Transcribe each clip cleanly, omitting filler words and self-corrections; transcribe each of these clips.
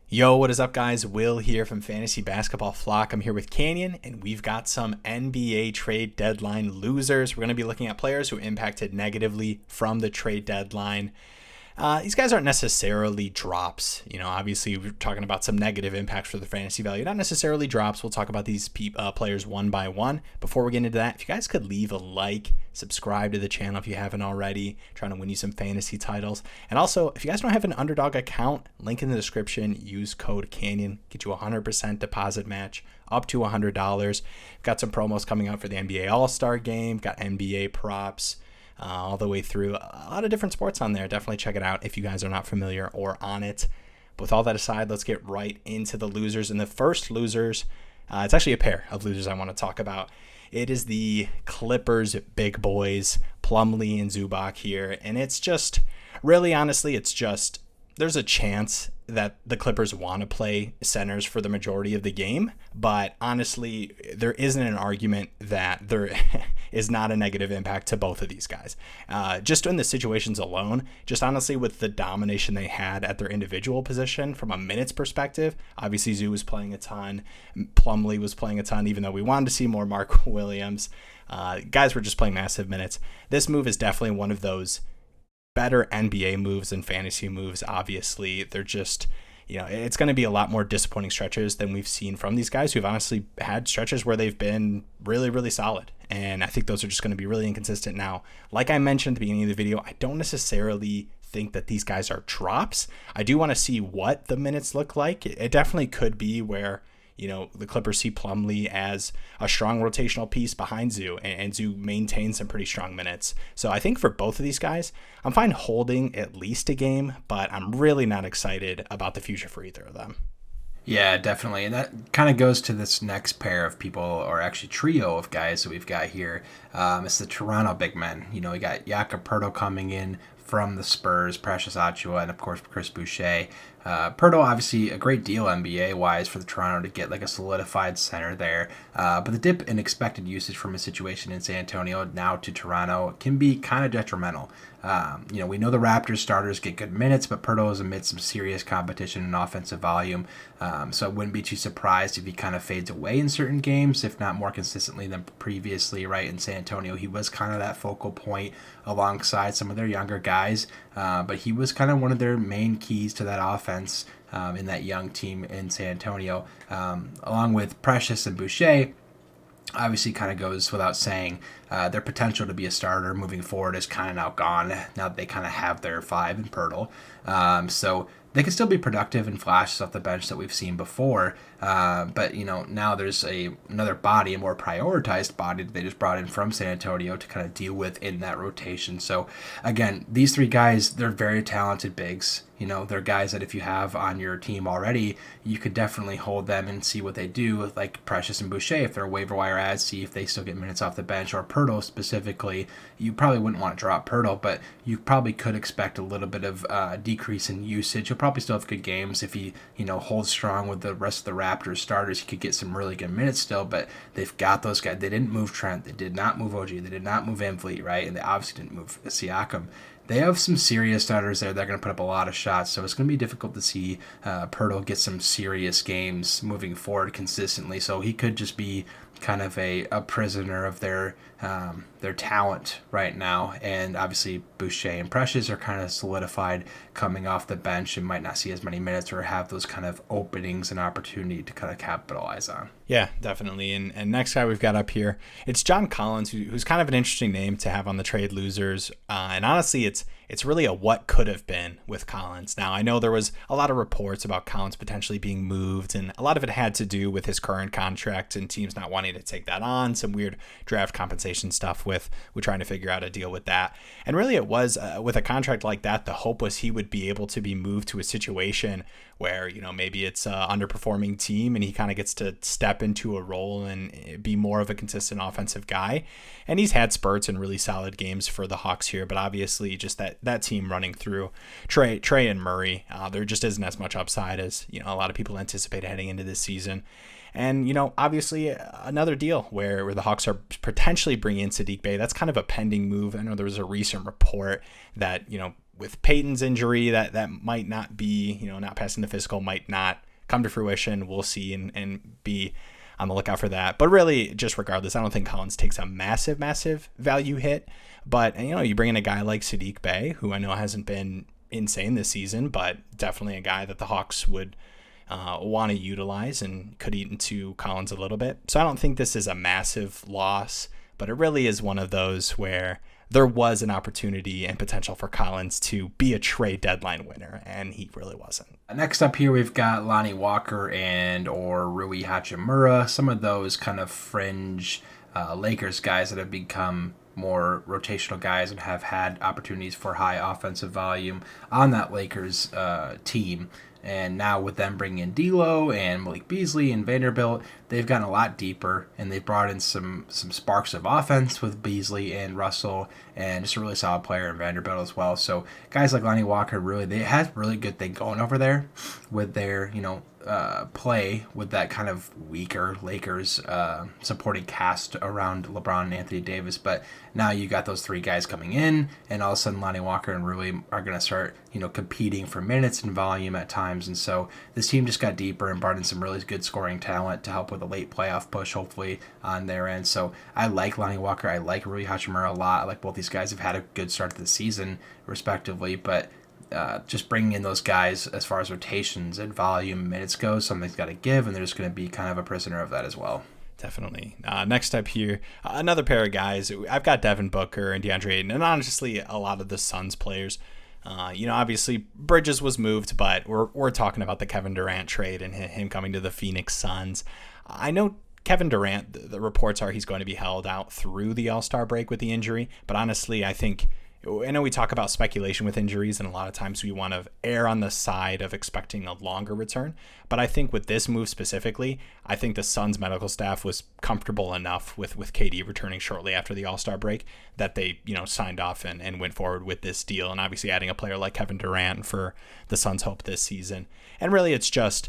Yo, what is up, guys? Will here from Fantasy Basketball Flock. I'm here with Canyon, and we've got some NBA trade deadline losers. We're going to be looking at players who impacted negatively from the trade deadline. These guys aren't necessarily drops. Obviously, we're talking about some negative impacts for the fantasy value, not necessarily drops. We'll talk about these players one by one. Before we get into that, if you guys could leave a like, subscribe to the channel if you haven't already, trying to win you some fantasy titles. And also, if you guys don't have an Underdog account, link in the description, use code Canyon, get you a 100% deposit match up to $100. Got some promos coming out for the NBA All-Star Game, got NBA props, all the way through. A lot of different sports on there. Definitely check it out if you guys are not familiar or on it. But with all that aside, let's get right into the losers. And the first losers, it's actually a pair of losers I want to talk about. It is the Clippers big boys, Plumlee and Zubac here. And it's just, really honestly, there's a chance that the Clippers want to play centers for the majority of the game, but honestly, there isn't an argument that there is not a negative impact to both of these guys. Just in the situations alone, just honestly with the domination they had at their individual position from a minutes perspective, obviously Zoo was playing a ton, Plumlee was playing a ton, even though we wanted to see more Mark Williams. Guys were just playing massive minutes. This move is definitely one of those better NBA moves and fantasy moves. Obviously, they're just, it's going to be a lot more disappointing stretches than we've seen from these guys who've honestly had stretches where they've been really, really solid. And I think those are just going to be really inconsistent now. Like I mentioned at the beginning of the video, I don't necessarily think that these guys are drops. I do want to see what the minutes look like. It definitely could be where the Clippers see Plumlee as a strong rotational piece behind Zoo, and Zoo maintains some pretty strong minutes. So I think for both of these guys, I'm fine holding at least a game, but I'm really not excited about the future for either of them. Yeah, definitely. And that kind of goes to this next pair of people, or actually trio of guys that we've got here. It's the Toronto big men. We got Jakob Poeltl coming in from the Spurs, Precious Achiuwa, and of course Chris Boucher. Poeltl, obviously a great deal NBA-wise for the Toronto to get like a solidified center there. But the dip in expected usage from a situation in San Antonio now to Toronto can be kind of detrimental. We know the Raptors starters get good minutes, but Poeltl is amid some serious competition and offensive volume. So I wouldn't be too surprised if he kind of fades away in certain games, if not more consistently than previously, right? In San Antonio, he was kind of that focal point alongside some of their younger guys, but he was kind of one of their main keys to that offense in that young team in San Antonio, along with Precious and Boucher. Obviously, kind of goes without saying, their potential to be a starter moving forward is kind of now gone. Now that they kind of have their five in Poeltl. So they can still be productive and flashes off the bench that we've seen before. But now there's another body, a more prioritized body that they just brought in from San Antonio to kind of deal with in that rotation. So again, these three guys, they're very talented bigs. They're guys that if you have on your team already, you could definitely hold them and see what they do, like Precious and Boucher. If they're waiver wire ads, see if they still get minutes off the bench. Or Poeltl specifically, you probably wouldn't want to drop Poeltl, but you probably could expect a little bit of decrease in usage. He'll probably still have good games if he, holds strong with the rest of the Raptors starters. He could get some really good minutes still, but they've got those guys. They didn't move Trent. They did not move OG. They did not move Van Vliet, right? And they obviously didn't move Siakam. They have some serious starters there. They're going to put up a lot of shots, so it's going to be difficult to see Poeltl get some serious games moving forward consistently. So he could just be kind of a prisoner of their talent right now. And obviously Boucher and Precious are kind of solidified coming off the bench and might not see as many minutes or have those kind of openings and opportunity to kind of capitalize on. Yeah, definitely. And next guy we've got up here, it's John Collins, who's kind of an interesting name to have on the trade losers. And honestly, it's really a what could have been with Collins. Now, I know there was a lot of reports about Collins potentially being moved, and a lot of it had to do with his current contract and teams not wanting to take that on, some weird draft compensation stuff with trying to figure out a deal with that. And really it was with a contract like that, the hope was he would be able to be moved to a situation where, maybe it's an underperforming team and he kind of gets to step into a role and be more of a consistent offensive guy. And he's had spurts and really solid games for the Hawks here, but obviously just that team running through Trey and Murray, there just isn't as much upside as, a lot of people anticipated heading into this season. And, obviously another deal where the Hawks are potentially bringing in Saddiq Bey. That's kind of a pending move. I know there was a recent report that, with Peyton's injury, that might not be, not passing the physical might not come to fruition. We'll see and be on the lookout for that. But really, just regardless, I don't think Collins takes a massive value hit. But, you bring in a guy like Saddiq Bey, who I know hasn't been insane this season, but definitely a guy that the Hawks would want to utilize and could eat into Collins a little bit. So I don't think this is a massive loss, but it really is one of those where there was an opportunity and potential for Collins to be a trade deadline winner, and he really wasn't. Next up here, we've got Lonnie Walker or Rui Hachimura, some of those kind of fringe Lakers guys that have become more rotational guys and have had opportunities for high offensive volume on that Lakers team. And now with them bringing in D'Lo and Malik Beasley and Vanderbilt, they've gotten a lot deeper, and they've brought in some sparks of offense with Beasley and Russell, and just a really solid player in Vanderbilt as well. So guys like Lonnie Walker, they had a really good thing going over there with their, play with that kind of weaker Lakers supporting cast around LeBron and Anthony Davis. But now you got those three guys coming in, and all of a sudden Lonnie Walker and Rui are going to start, competing for minutes and volume at times. And so this team just got deeper and brought in some really good scoring talent to help with a late playoff push, hopefully, on their end. So I like Lonnie Walker. I like Rui Hachimura a lot. I like both these guys have had a good start to the season, respectively. But just bringing in those guys as far as rotations and volume and minutes goes, something's got to give, and they're just going to be kind of a prisoner of that as well. Definitely. Next up here, another pair of guys. I've got Devin Booker and DeAndre Ayton, and honestly, a lot of the Suns players. Obviously Bridges was moved, but we're talking about the Kevin Durant trade and him coming to the Phoenix Suns. I know Kevin Durant, the reports are he's going to be held out through the All-Star break with the injury, but honestly, I know we talk about speculation with injuries, and a lot of times we want to err on the side of expecting a longer return. But I think with this move specifically, I think the Suns medical staff was comfortable enough with KD returning shortly after the All-Star break that they, signed off and went forward with this deal. And obviously adding a player like Kevin Durant for the Suns' hope this season. And really it's just,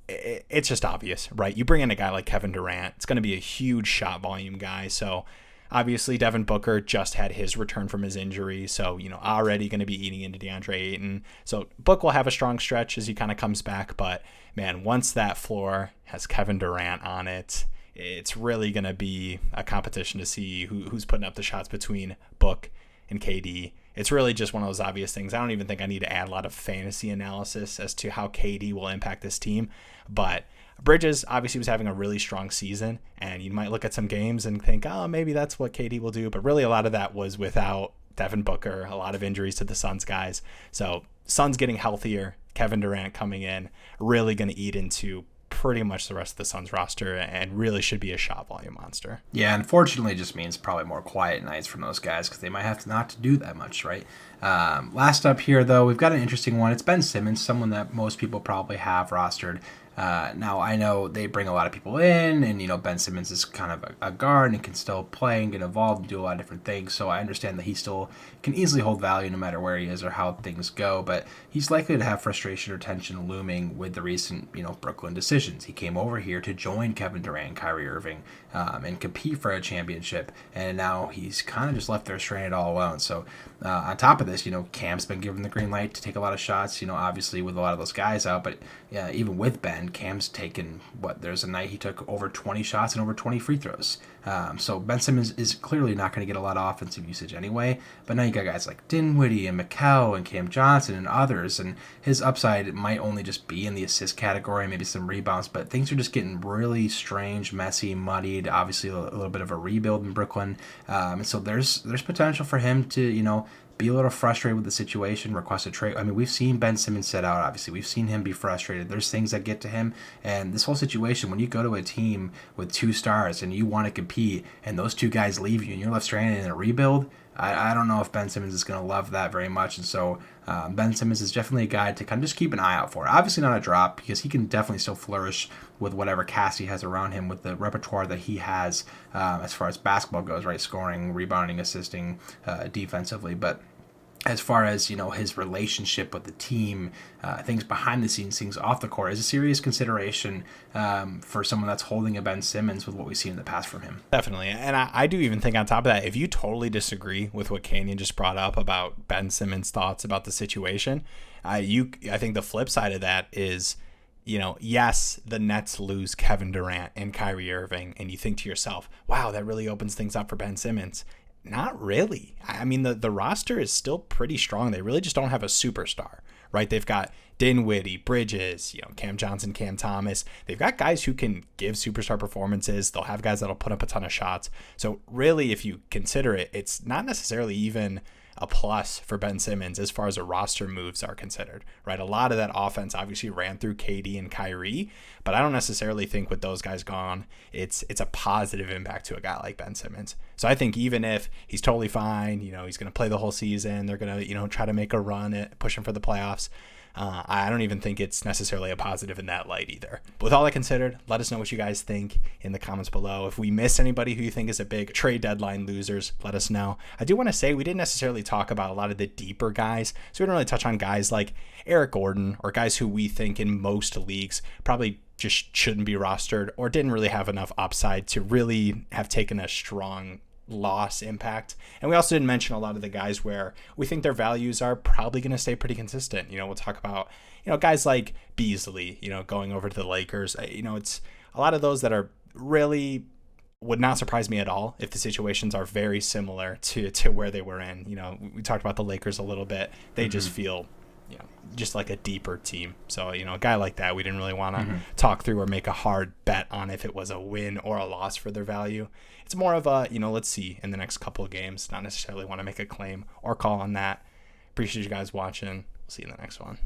it's just obvious, right? You bring in a guy like Kevin Durant, it's going to be a huge shot volume guy. So obviously, Devin Booker just had his return from his injury, so, already going to be eating into DeAndre Ayton. So Book will have a strong stretch as he kind of comes back, but, man, once that floor has Kevin Durant on it, it's really going to be a competition to see who's putting up the shots between Book and KD. It's really just one of those obvious things. I don't even think I need to add a lot of fantasy analysis as to how KD will impact this team, but Bridges obviously was having a really strong season, and you might look at some games and think, oh, maybe that's what KD will do. But really a lot of that was without Devin Booker, a lot of injuries to the Suns guys. So Suns getting healthier, Kevin Durant coming in, really going to eat into pretty much the rest of the Suns roster and really should be a shot volume monster. Yeah, unfortunately it just means probably more quiet nights from those guys because they might have to not to do that much, right? Last up here, though, we've got an interesting one. It's Ben Simmons, someone that most people probably have rostered. Now, I know they bring a lot of people in, and, Ben Simmons is kind of a guard and can still play and get involved and do a lot of different things, so I understand that he still can easily hold value no matter where he is or how things go, but he's likely to have frustration or tension looming with the recent, Brooklyn decisions. He came over here to join Kevin Durant and Kyrie Irving and compete for a championship, and now he's kind of just left there stranded all alone. So on top of this, Cam's been given the green light to take a lot of shots, obviously with a lot of those guys out, but even with Ben, Cam's taken, there's a night he took over 20 shots and over 20 free throws. So Ben Simmons is clearly not going to get a lot of offensive usage anyway, but now you got guys like Dinwiddie and McCall and Cam Johnson and others, and his upside might only just be in the assist category, maybe some rebounds, but things are just getting really strange, messy, muddied, obviously a little bit of a rebuild in Brooklyn, and so there's potential for him to, be a little frustrated with the situation, request a trade. I mean, we've seen Ben Simmons set out, obviously. We've seen him be frustrated. There's things that get to him. And this whole situation, when you go to a team with two stars and you want to compete and those two guys leave you and you're left stranded in a rebuild, I don't know if Ben Simmons is going to love that very much. And so Ben Simmons is definitely a guy to kind of just keep an eye out for. Obviously not a drop because he can definitely still flourish with whatever cast he has around him, with the repertoire that he has as far as basketball goes, right? Scoring, rebounding, assisting defensively. But as far as, his relationship with the team, things behind the scenes, things off the court, is a serious consideration for someone that's holding a Ben Simmons with what we've seen in the past from him. Definitely. And I do even think on top of that, if you totally disagree with what Canyon just brought up about Ben Simmons' thoughts about the situation, I think the flip side of that is, yes, the Nets lose Kevin Durant and Kyrie Irving, and you think to yourself, wow, that really opens things up for Ben Simmons. Not really. I mean, the roster is still pretty strong. They really just don't have a superstar, right? They've got Dinwiddie, Bridges, Cam Johnson, Cam Thomas. They've got guys who can give superstar performances. They'll have guys that'll put up a ton of shots. So really, if you consider it, it's not necessarily even a plus for Ben Simmons as far as the roster moves are considered, right? A lot of that offense obviously ran through KD and Kyrie, but I don't necessarily think with those guys gone, it's a positive impact to a guy like Ben Simmons. So I think even if he's totally fine, he's going to play the whole season, they're going to, try to make a run at pushing for the playoffs. I don't even think it's necessarily a positive in that light either. With all that considered, let us know what you guys think in the comments below. If we miss anybody who you think is a big trade deadline losers, let us know. I do want to say we didn't necessarily talk about a lot of the deeper guys, so we didn't really touch on guys like Eric Gordon or guys who we think in most leagues probably just shouldn't be rostered or didn't really have enough upside to really have taken a strong loss impact. And we also didn't mention a lot of the guys where we think their values are probably going to stay pretty consistent. We'll talk about, guys like Beasley, going over to the Lakers. It's a lot of those that are really would not surprise me at all if the situations are very similar to where they were in. We talked about the Lakers a little bit. They just feel just like a deeper team. So, a guy like that, we didn't really want to talk through or make a hard bet on if it was a win or a loss for their value. It's more of a, let's see in the next couple of games, not necessarily want to make a claim or call on that. Appreciate you guys watching. We'll see you in the next one.